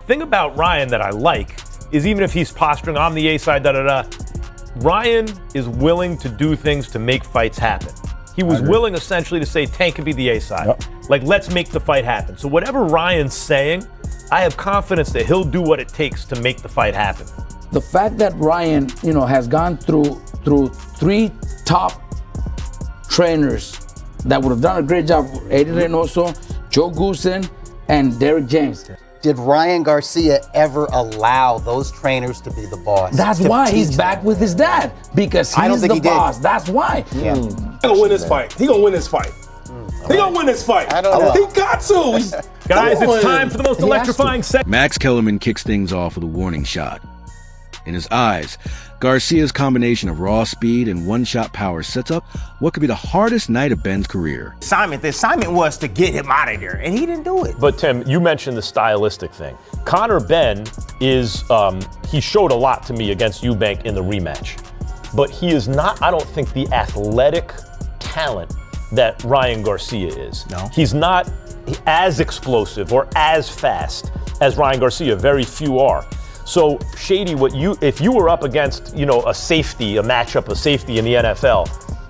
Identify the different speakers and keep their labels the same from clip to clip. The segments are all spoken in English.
Speaker 1: thing about Ryan that I like is even if he's posturing, I'm the A side, Ryan is willing to do things to make fights happen. He was willing essentially to say Tank could be the A side. Yep. Like, let's make the fight happen. So whatever Ryan's saying, I have confidence that he'll do what it takes to make the fight happen.
Speaker 2: The fact that Ryan, has gone through 3 top trainers that would have done a great job, Eddie Reynoso, Joe Goosen, and Derek James.
Speaker 3: Did Ryan Garcia ever allow those trainers to be the boss?
Speaker 2: That's why he's back with his dad, because he's the boss. That's why.
Speaker 4: Yeah. He's gonna win this fight. He gonna win this fight. He gonna win this fight.
Speaker 3: I don't know.
Speaker 4: He got to.
Speaker 1: Guys, it's time for the most electrifying segment.
Speaker 5: Max Kellerman kicks things off with a warning shot. In his eyes, Garcia's combination of raw speed and one-shot power sets up what could be the hardest night of Benn's career.
Speaker 6: The assignment was to get him out of there, and he didn't do it.
Speaker 1: But Tim, you mentioned the stylistic thing. Conor Benn is, he showed a lot to me against Eubank in the rematch. But he is not, I don't think, the athletic talent that Ryan Garcia is.
Speaker 6: No.
Speaker 1: He's not as explosive or as fast as Ryan Garcia. Very few are. So, Shady, if you were up against, a safety, a matchup of safety in the NFL,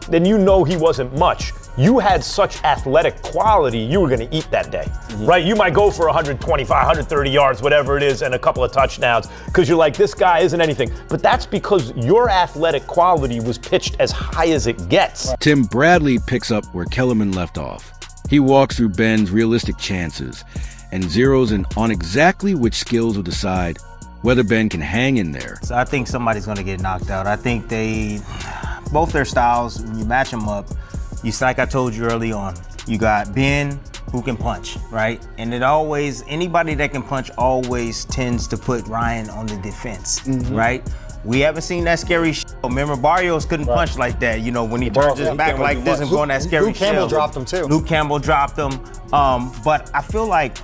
Speaker 1: then he wasn't much. You had such athletic quality, you were going to eat that day, right? You might go for 125, 130 yards, whatever it is, and a couple of touchdowns, because you're like, this guy isn't anything. But that's because your athletic quality was pitched as high as it gets.
Speaker 5: Tim Bradley picks up where Kellerman left off. He walks through Benn's realistic chances and zeroes in on exactly which skills will decide whether Benn can hang in there.
Speaker 6: So I think somebody's going to get knocked out. I think both their styles, when you match them up, like I told you early on, you got Benn who can punch, right? And anybody that can punch always tends to put Ryan on the defense, right? We haven't seen that scary shit. Remember, Barrios couldn't punch like that, when he turns his back like this and going that scary shit.
Speaker 3: Luke Campbell dropped him too.
Speaker 6: Luke Campbell dropped him. But I feel like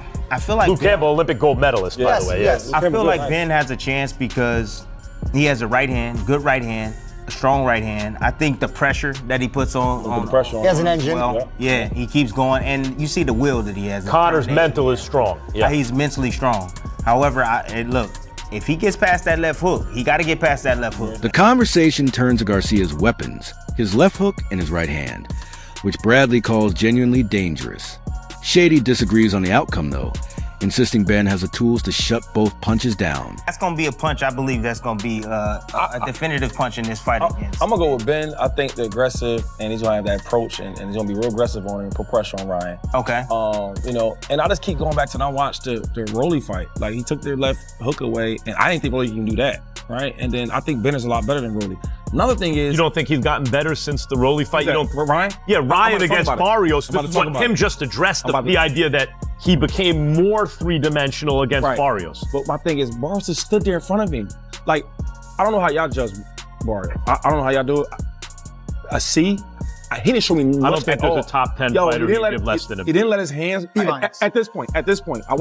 Speaker 1: Luke Campbell, Olympic gold medalist, by the way.
Speaker 3: Yes.
Speaker 6: I feel like Benn has a chance because he has a right hand, good right hand, a strong right hand. I think the pressure that he puts on
Speaker 3: he has an engine.
Speaker 6: Yeah, he keeps going, and you see the will that he has.
Speaker 1: Connor's mental is strong. Yeah,
Speaker 6: he's mentally strong. However, look, if he gets past that left hook, he got to get past that left hook.
Speaker 5: The conversation turns to Garcia's weapons, his left hook and his right hand, which Bradley calls genuinely dangerous. Shady disagrees on the outcome, though, insisting Benn has the tools to shut both punches down.
Speaker 6: That's going to be a punch. I believe that's going to be a definitive punch in this fight against.
Speaker 4: I'm going to go with Benn. I think the aggressive, and he's going to have that approach, and he's going to be real aggressive on him and put pressure on Ryan.
Speaker 6: Okay.
Speaker 4: And I just keep going back to, I watched the Rolly fight. Like, he took their left hook away, and I didn't think Rolly can do that, right? And then I think Benn is a lot better than Rolly. Another thing is...
Speaker 1: You don't think he's gotten better since the Rolly fight?
Speaker 4: Ryan?
Speaker 1: Yeah, Ryan against Barrios. This is what Tim just addressed, the idea that he became more three-dimensional against Barrios.
Speaker 4: But my thing is, Barrios just stood there in front of him. Like, I don't know how y'all judge Barrios. I don't know how y'all do it. A C? He didn't show me much.
Speaker 1: I don't think there's a top 10 fighter who give less than him.
Speaker 4: He didn't let his hands... At this point.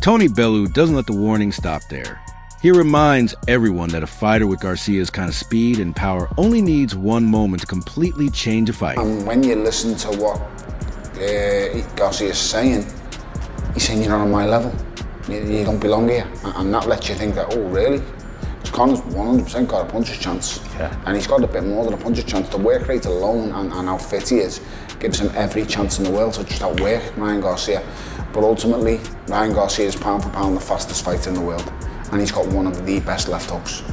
Speaker 5: Tony Bellew doesn't let the warning stop there. He reminds everyone that a fighter with Garcia's kind of speed and power only needs one moment to completely change a fight.
Speaker 7: And when you listen to what Garcia's saying, he's saying you're not on my level. You don't belong here. And that lets you think that, oh, really? Because Conor's 100% got a puncher's chance. Yeah. And he's got a bit more than a puncher's chance. The work rate alone and how fit he is gives him every chance in the world to just outwork Ryan Garcia. But ultimately, Ryan Garcia is pound for pound the fastest fighter in the world. And he's got one of the best left hooks.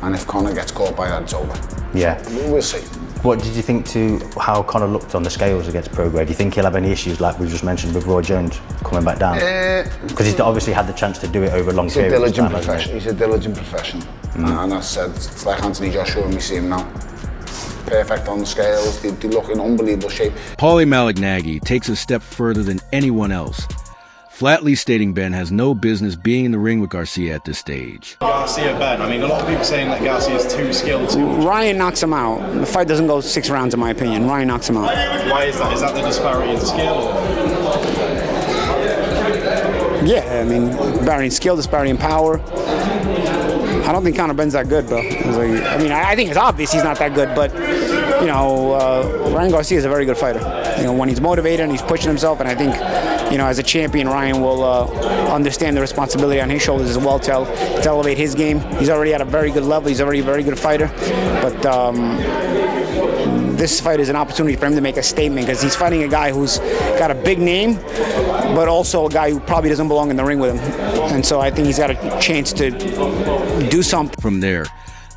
Speaker 7: And if Conor gets caught by that, it's over.
Speaker 8: Yeah.
Speaker 7: We'll see.
Speaker 8: What did you think to how Conor looked on the scales against Prograis? Do you think he'll have any issues like we just mentioned with Ruiz Jr coming back down? Because he's obviously had the chance to do it over a long period of time.
Speaker 7: He's a diligent professional. And as I said, it's like Anthony Joshua and we see him now. Perfect on the scales, they look in unbelievable shape.
Speaker 5: Paulie Malignaggi takes a step further than anyone else, flatly stating Benn has no business being in the ring with Garcia at this stage.
Speaker 9: Garcia Benn, I mean, a lot of people saying that Garcia is too skilled.
Speaker 10: Ryan knocks him out. The fight doesn't go 6 rounds in my opinion. Ryan knocks him out.
Speaker 9: Why is that? Is that the disparity in skill?
Speaker 10: Yeah, I mean, disparity in skill, disparity in power. I don't think Conor Benn's that good, bro. I think it's obvious he's not that good, but Ryan Garcia is a very good fighter. When he's motivated and he's pushing himself, and I think as a champion, Ryan will understand the responsibility on his shoulders as well to elevate his game. He's already at a very good level. He's already a very good fighter. But this fight is an opportunity for him to make a statement because he's fighting a guy who's got a big name, but also a guy who probably doesn't belong in the ring with him. And so I think he's got a chance to do something.
Speaker 5: From there,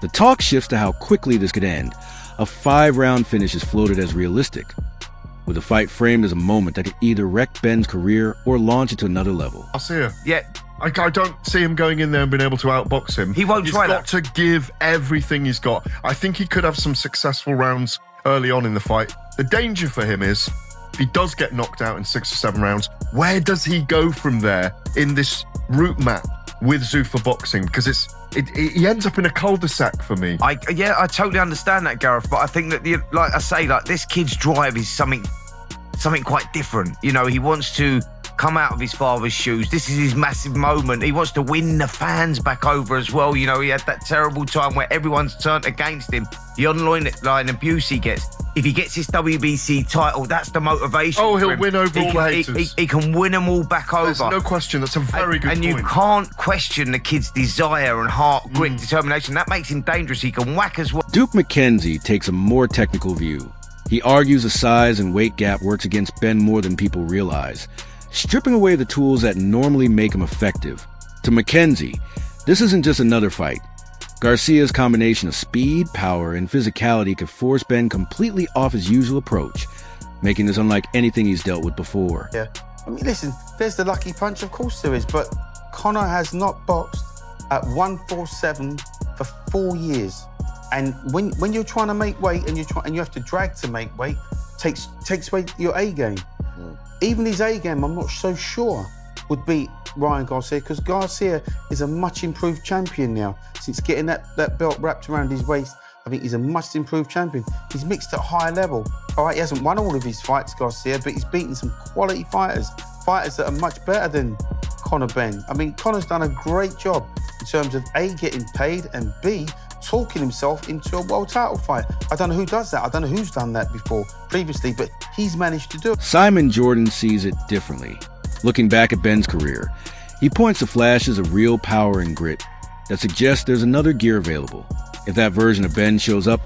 Speaker 5: the talk shifts to how quickly this could end. A 5-round finish is floated as realistic, with the fight framed as a moment that could either wreck Benn's career or launch it to another level.
Speaker 11: Garcia.
Speaker 12: Yeah.
Speaker 11: I don't see him going in there and being able to outbox him.
Speaker 12: He won't try that.
Speaker 11: He's got to give everything he's got. I think he could have some successful rounds early on in the fight. The danger for him is, if he does get knocked out in 6 or 7 rounds, where does he go from there in this route map with Zuffa Boxing? Because he ends up in a cul-de-sac for me.
Speaker 12: I totally understand that, Gareth, but I think that, like I say, like this kid's drive is something quite different. He wants to come out of his father's shoes. This is his massive moment. He wants to win the fans back over as well. He had that terrible time where everyone's turned against him. The online abuse he gets. If he gets his WBC title, that's the motivation.
Speaker 11: Oh, he'll win over all the haters.
Speaker 12: He can win them all back over.
Speaker 11: There's no question. That's a very good point.
Speaker 12: And you can't question the kid's desire and heart, grit, determination. That makes him dangerous. He can whack as well.
Speaker 5: Duke McKenzie takes a more technical view. He argues the size and weight gap works against Benn more than people realize, stripping away the tools that normally make him effective. To McKenzie, this isn't just another fight. Garcia's combination of speed, power, and physicality could force Benn completely off his usual approach, making this unlike anything he's dealt with before.
Speaker 13: Yeah. I mean, listen, there's the lucky punch, of course there is, but Conor has not boxed at 147 for 4 years. And when you're trying to make weight and you have to drag to make weight, takes away your A game. Even his A game, I'm not so sure would beat Ryan Garcia, because Garcia is a much improved champion now. Since getting that belt wrapped around his waist, I think he's a much improved champion. He's mixed at a high level. All right, he hasn't won all of his fights, Garcia, but he's beaten some quality fighters that are much better than Conor Benn. I mean, Conor's done a great job in terms of A, getting paid, and B, talking himself into a world title fight. I don't know who does that. I don't know who's done that previously, but he's managed to do it.
Speaker 5: Simon Jordan sees it differently. Looking back at Benn's career, he points to flashes of real power and grit that suggest there's another gear available. If that version of Benn shows up,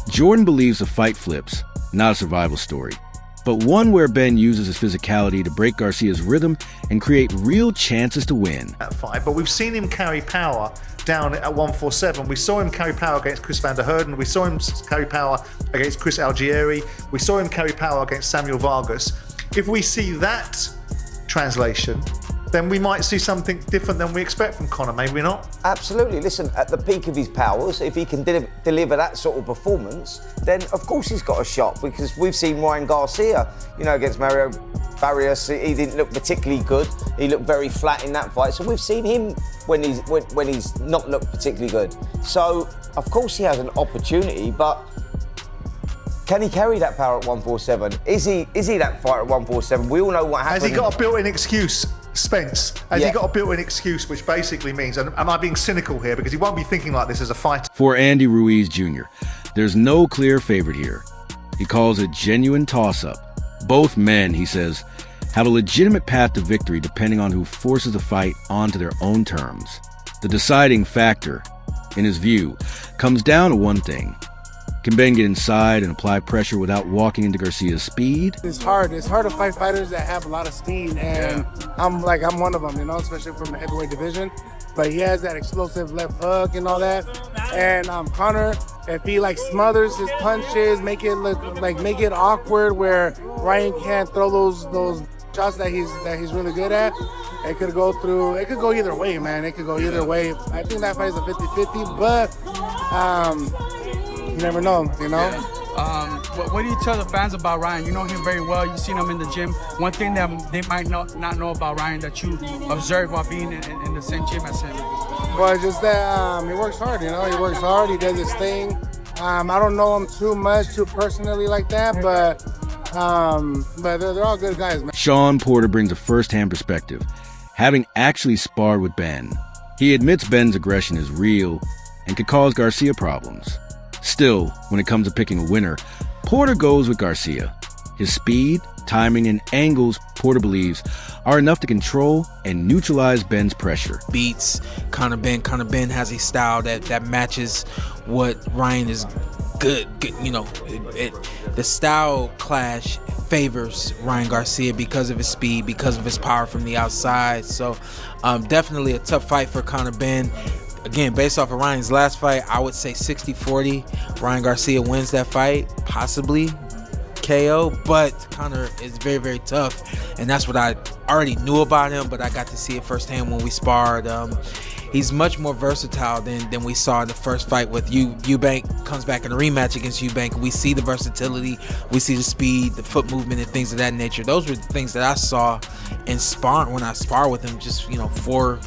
Speaker 5: Jordan believes the fight flips, not a survival story, but one where Benn uses his physicality to break Garcia's rhythm and create real chances to win.
Speaker 14: That fight, but we've seen him carry power down at 147. We saw him carry power against Chris van der Herden. We saw him carry power against Chris Algieri. We saw him carry power against Samuel Vargas. If we see that translation, then we might see something different than we expect from Conor, maybe not?
Speaker 15: Absolutely. Listen, at the peak of his powers, if he can deliver that sort of performance, then of course he's got a shot, because we've seen Ryan Garcia, against Mario Barrios, he didn't look particularly good. He looked very flat in that fight. So we've seen him when he's not looked particularly good. So of course he has an opportunity, but can he carry that power at 147? Is he that fighter at 147? We all know what happened.
Speaker 14: Has he got a built-in excuse, Spence? Has he got a built-in excuse, which basically means, and am I being cynical here, because he won't be thinking like this as a fighter?
Speaker 5: For Andy Ruiz Jr., there's no clear favorite here. He calls it genuine toss-up. Both men, he says, have a legitimate path to victory depending on who forces the fight onto their own terms. The deciding factor, in his view, comes down to one thing. Can Benn get inside and apply pressure without walking into Garcia's speed?
Speaker 16: It's hard. It's hard to fight fighters that have a lot of speed, and I'm one of them, especially from the heavyweight division. But he has that explosive left hook and all that. And Conor, if he smothers his punches, make it awkward where Ryan can't throw those shots that he's really good at, it could go either way, man. It could go either way. I think that fight is a 50-50, but you never know,
Speaker 17: What do you tell the fans about Ryan? You know him very well. You've seen him in the gym. One thing that they might not know about Ryan that you observe while being in the same gym as him.
Speaker 16: Well, it's just that he works hard, He works hard. He does his thing. I don't know him too personally like that, but they're all good guys, man.
Speaker 5: Shawn Porter brings a first-hand perspective, having actually sparred with Benn. He admits Benn's aggression is real and could cause Garcia problems. Still, when it comes to picking a winner, Porter goes with Garcia. His speed, timing, and angles Porter believes are enough to control and neutralize Benn's pressure.
Speaker 18: Beats Conor Benn. Conor Benn has a style that matches what Ryan is good. You know, the style clash favors Ryan Garcia because of his speed, because of his power from the outside. So definitely a tough fight for Conor Benn. Again, based off of Ryan's last fight, I would say 60-40. Ryan Garcia wins that fight, possibly KO, but Conor is very, very tough, and that's what I already knew about him, but I got to see it firsthand when we sparred. He's much more versatile than we saw in the first fight with Eubank. Comes back in a rematch against Eubank. We see the versatility, we see the speed, the foot movement, and things of that nature. Those were the things that I saw in sparring when I spar with him. Just 4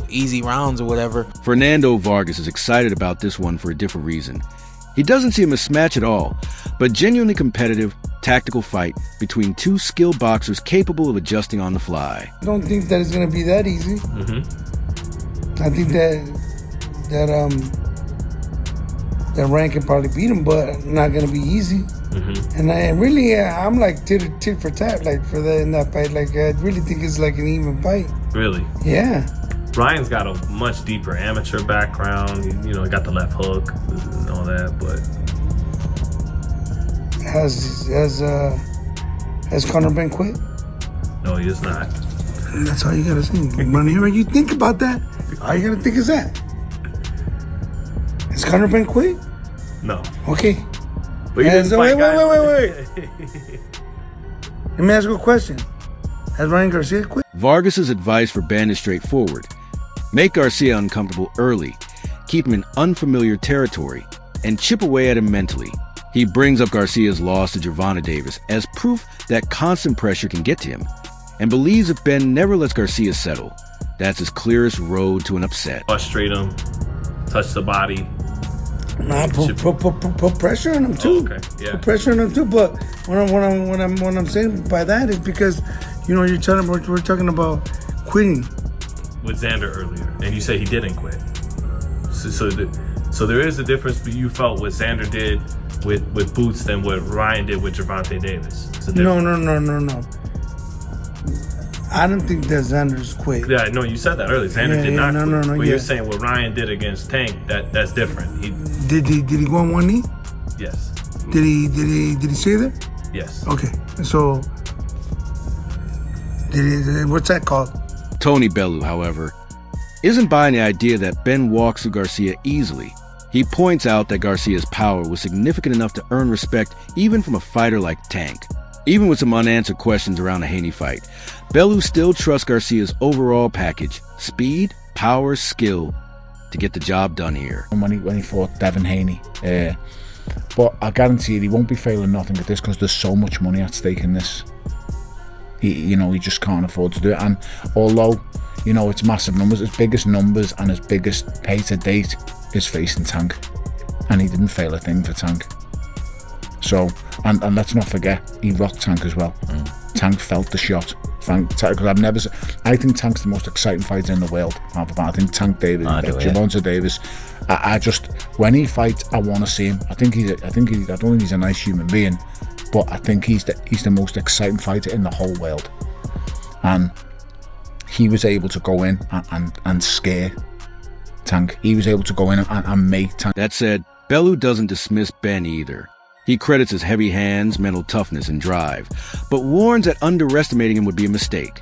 Speaker 18: easy rounds or whatever.
Speaker 5: Fernando Vargas is excited about this one for a different reason. He doesn't see a mismatch at all, but genuinely competitive, tactical fight between two skilled boxers capable of adjusting on the fly.
Speaker 16: I don't think that it's going to be that easy. I think that Ryan can probably beat him, but not going to be easy. And I'm like tit for tat, like in that fight. Like I really think it's like an even fight.
Speaker 19: Really?
Speaker 16: Yeah.
Speaker 19: Ryan's got a much deeper amateur background. He got the left hook and all that, but
Speaker 16: has Conor Benn quit?
Speaker 19: No, he is not.
Speaker 16: And that's all you gotta say. Whenever you think about that, all you gotta think is that. Has Conor Benn quit?
Speaker 19: No.
Speaker 16: Okay.
Speaker 19: But
Speaker 16: wait. Let me ask you a question. Has Ryan Garcia quit?
Speaker 5: Vargas's advice for Benn is straightforward. Make Garcia uncomfortable early, keep him in unfamiliar territory, and chip away at him mentally. He brings up Garcia's loss to Gervonta Davis as proof that constant pressure can get to him, and believes if Benn never lets Garcia settle, that's his clearest road to an upset.
Speaker 19: Frustrate him, touch the body.
Speaker 16: Nah, put pressure on him too.
Speaker 19: Oh, okay. Yeah.
Speaker 16: Put pressure on him too. But what I'm saying by that is because we're talking about quitting
Speaker 19: with Xander earlier, and you said he didn't quit. So there is a difference. But you felt what Xander did with Boots than what Ryan did with Gervonta Davis.
Speaker 16: No. I don't think that Xander's quit.
Speaker 19: Yeah, no, you said that earlier. Xander did not quit.
Speaker 16: No.
Speaker 19: But you're saying what Ryan did against Tank, that's different.
Speaker 16: Did he go on one knee?
Speaker 19: Yes.
Speaker 16: Did he stay there?
Speaker 19: Yes.
Speaker 16: Okay. So what's that called?
Speaker 5: Tony Bellew, however, isn't buying the idea that Benn walks through Garcia easily. He points out that Garcia's power was significant enough to earn respect even from a fighter like Tank. Even with some unanswered questions around the Haney fight, Bellew still trusts Garcia's overall package, speed, power, skill, to get the job done here.
Speaker 20: When he fought Devin Haney, but I guarantee he won't be failing nothing at this because there's so much money at stake in this. He just can't afford to do it. And although, it's massive numbers, his biggest numbers and his biggest pay to date is facing Tank. And he didn't fail a thing for Tank. So, and let's not forget, he rocked Tank as well. Tank felt the shot. Because I think Tank's the most exciting fighter in the world. I think Tank Davis, Gervonta Davis. I just, when he fights, I want to see him. I don't think he's a nice human being, but I think he's the most exciting fighter in the whole world. And he was able to go in and scare Tank. He was able to go in and make Tank.
Speaker 5: That said, Bellew doesn't dismiss Benn either. He credits his heavy hands, mental toughness, and drive, but warns that underestimating him would be a mistake.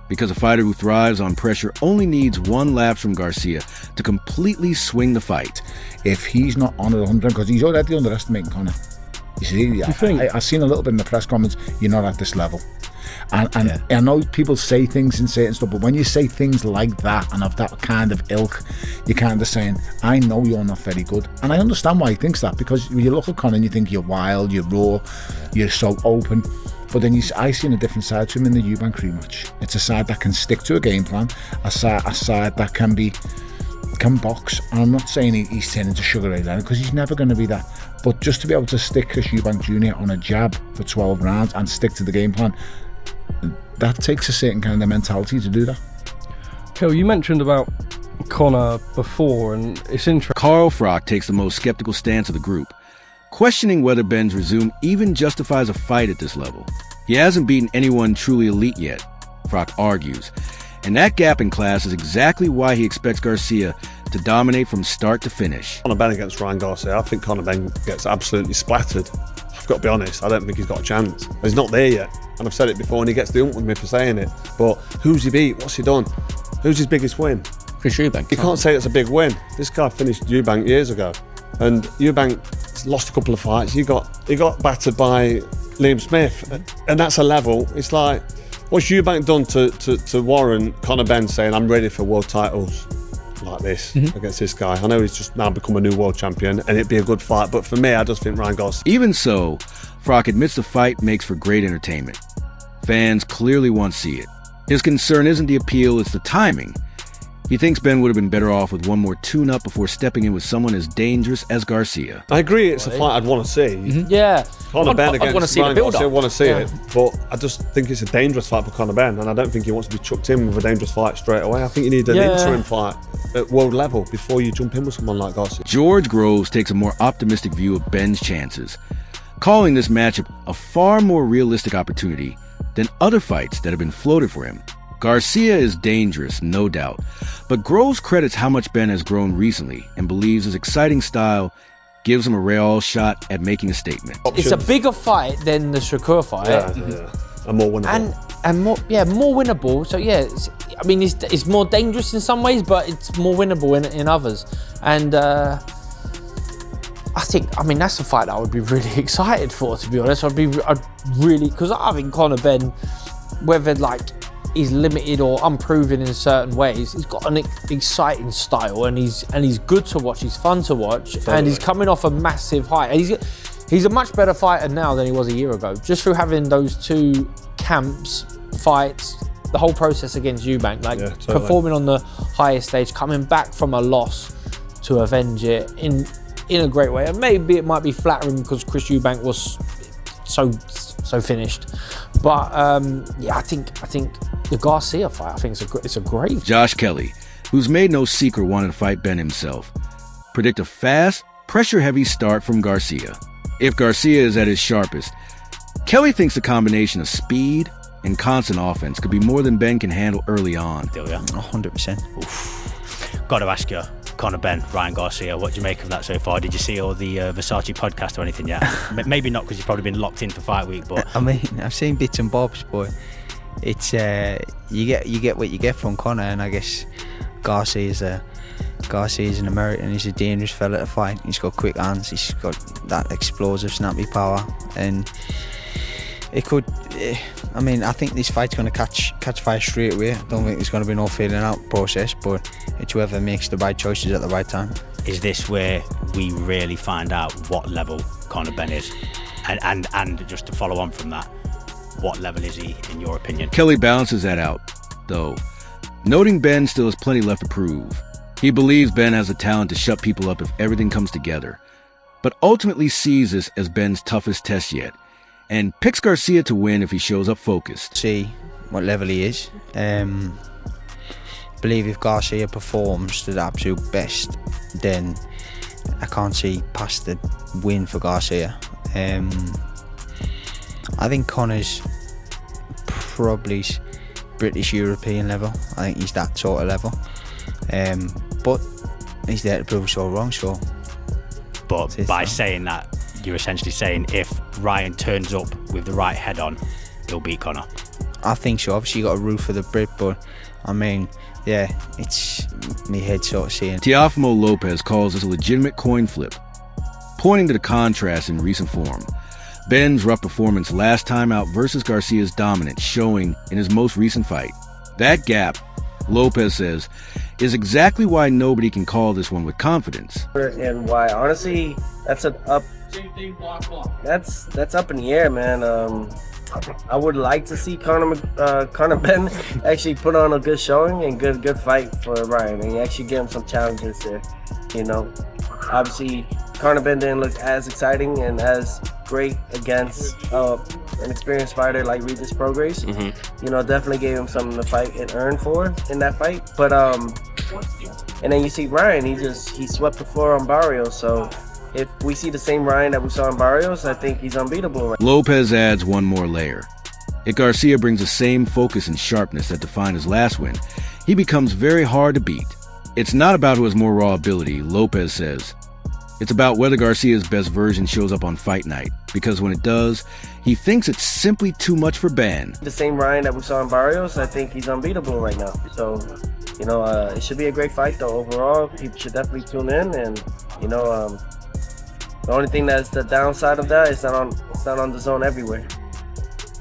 Speaker 5: Because a fighter who thrives on pressure only needs one lapse from Garcia to completely swing the fight.
Speaker 20: If he's not on it 100%, because he's already underestimating Conor. You see, I've seen a little bit in the press comments, you're not at this level. And I know people say things and say it and stuff, but when you say things like that and of that kind of ilk, you're kind of saying, I know you're not very good. And I understand why he thinks that, because when you look at Conor and you think you're wild, you're raw, you're so open. But then I seen a different side to him in the Eubank rematch. It's a side that can stick to a game plan, a side that can box. And I'm not saying he's turning into Sugar Ray Leonard, because he's never going to be that. But just to be able to stick Chris Eubank Jr. on a jab for 12 rounds and stick to the game plan, that takes a certain kind of mentality to do that.
Speaker 21: Kel, you mentioned about Conor before, and it's interesting.
Speaker 5: Carl Frock takes the most skeptical stance of the group, questioning whether Benn's resume even justifies a fight at this level. He hasn't beaten anyone truly elite yet, Froch argues. And that gap in class is exactly why he expects Garcia to dominate from start to finish.
Speaker 2: Conor Benn against Ryan Garcia, I think Conor Benn gets absolutely splattered. I've got to be honest, I don't think he's got a chance. He's not there yet, and I've said it before, and he gets the ump with me for saying it. But who's he beat? What's he done? Who's his biggest win?
Speaker 22: Chris Eubank.
Speaker 2: You can't say it's a big win. This guy finished Eubank years ago, and Eubank lost a couple of fights. He got battered by Liam Smith, and that's a level. It's like, what's Eubank done to warrant Conor Benn saying, I'm ready for world titles like this against this guy? I know he's just now become a new world champion, and it'd be a good fight, but for me, I just think Ryan Garcia.
Speaker 5: Even so, Froch admits the fight makes for great entertainment. Fans clearly want to see it. His concern isn't the appeal, it's the timing. He thinks Benn would have been better off with one more tune-up before stepping in with someone as dangerous as Garcia.
Speaker 2: I agree, it's a fight I'd want to see.
Speaker 22: Yeah.
Speaker 2: Conor Benn against
Speaker 22: want to see
Speaker 2: Ryan
Speaker 22: the build-up.
Speaker 2: Garcia, I want to see it, but I just think it's a dangerous fight for Conor Benn, and I don't think he wants to be chucked in with a dangerous fight straight away. I think you need an interim fight at world level before you jump in with someone like Garcia.
Speaker 5: George Groves takes a more optimistic view of Benn's chances, calling this matchup a far more realistic opportunity than other fights that have been floated for him. Garcia is dangerous, no doubt, but Groves credits how much Benn has grown recently and believes his exciting style gives him a real shot at making a statement.
Speaker 22: It's a bigger fight than the Shakur fight.
Speaker 2: And more winnable.
Speaker 22: And more winnable. So yeah, it's more dangerous in some ways, but it's more winnable in others. And I mean that's a fight that I would be really excited for, to be honest. I'd really, because I think Conor Benn, whether like he's limited or unproven in certain ways, he's got an exciting style, and he's good to watch. He's fun to watch, and he's coming off a massive high. And he's a much better fighter now than he was a year ago, just through having those two camps, fights, the whole process against Eubank, performing on the highest stage, coming back from a loss to avenge it in a great way. And maybe it might be flattering because Chris Eubank was so finished, but I think the Garcia fight, I think it's a great.
Speaker 5: Josh Kelly, who's made no secret wanting to fight Benn himself, predict a fast, pressure-heavy start from Garcia. If Garcia is at his sharpest, Kelly thinks the combination of speed and constant offense could be more than Benn can handle early on.
Speaker 8: 100%. Got to ask you, Conor Benn, Ryan Garcia, what do you make of that so far? Did you see all the Versace podcast or anything yet? Maybe not, because you've probably been locked in for fight week, but
Speaker 23: I mean, I've seen bits and bobs, but it's you get what you get from Conor, and I guess Garcia's an American. He's a dangerous fella to fight. He's got quick hands. He's got that explosive, snappy power, and it could. I mean, I think this fight's going to catch fire straight away. I don't think there's going to be no feeling out process, but it's whoever makes the right choices at the right time.
Speaker 8: is this where we really find out what level Conor Benn is? And just to follow on from that, what level is he in your opinion?
Speaker 5: Kelly balances that out, though, noting Benn still has plenty left to prove. He believes Benn has the talent to shut people up if everything comes together, but ultimately sees this as Benn's toughest test yet, and picks Garcia to win if he shows up focused.
Speaker 23: See what level he is. Believe if Garcia performs to the absolute best, then I can't see past the win for Garcia. I think Conor's probably British European level. I think he's that sort of level. But he's there to prove us all wrong, so.
Speaker 8: But by saying that, you're essentially saying if Ryan turns up with the right head on, he'll beat Conor.
Speaker 23: I think so. Obviously, you got a root for the Brit, but I mean, yeah, it's me head sort of saying.
Speaker 5: Teofimo Lopez calls this a legitimate coin flip, pointing to the contrast in recent form. Benn's rough performance last time out versus Garcia's dominance showing in his most recent fight. That gap, Lopez says, is exactly why nobody can call this one with confidence.
Speaker 24: And why, honestly, that's up in the air, man. I would like to see Conor Benn actually put on a good showing and good fight for Ryan, and actually give him some challenges there. You know, obviously Conor Benn didn't look as exciting and as great against an experienced fighter like Ruiz Jr. You know, definitely gave him something to fight and earn for in that fight. But and then you see Ryan, he swept the floor on Barrios. So if we see the same Ryan that we saw in Barrios, I think he's unbeatable.
Speaker 5: Lopez adds one more layer. If Garcia brings the same focus and sharpness that defined his last win, he becomes very hard to beat. It's not about who has more raw ability, Lopez says. It's about whether Garcia's best version shows up on fight night, because when it does, he thinks it's simply too much for Benn.
Speaker 24: The same Ryan that we saw in Barrios, I think he's unbeatable right now. So, you know, it should be a great fight though. Overall, people should definitely tune in, and you know, the only thing that's the downside of that is it's not on the zone everywhere.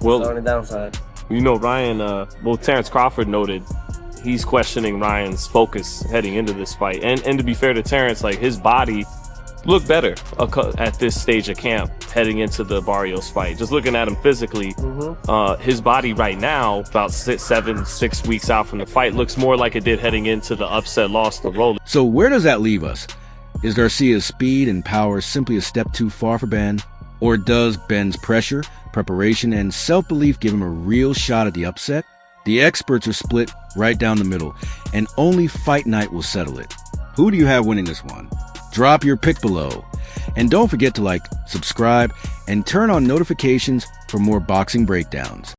Speaker 1: Well,
Speaker 24: that's the only downside.
Speaker 1: You know, Ryan, Terrence Crawford noted he's questioning Ryan's focus heading into this fight. And to be fair to Terrence, like, his body looked better at this stage of camp heading into the Barrios fight. Just looking at him physically, his body right now, about 6 weeks out from the fight, looks more like it did heading into the upset loss to Rolly.
Speaker 5: So where does that leave us? Is Garcia's speed and power simply a step too far for Benn? Or does Benn's pressure, preparation, and self-belief give him a real shot at the upset? The experts are split right down the middle, and only fight night will settle it. Who do you have winning this one? Drop your pick below. And don't forget to like, subscribe, and turn on notifications for more boxing breakdowns.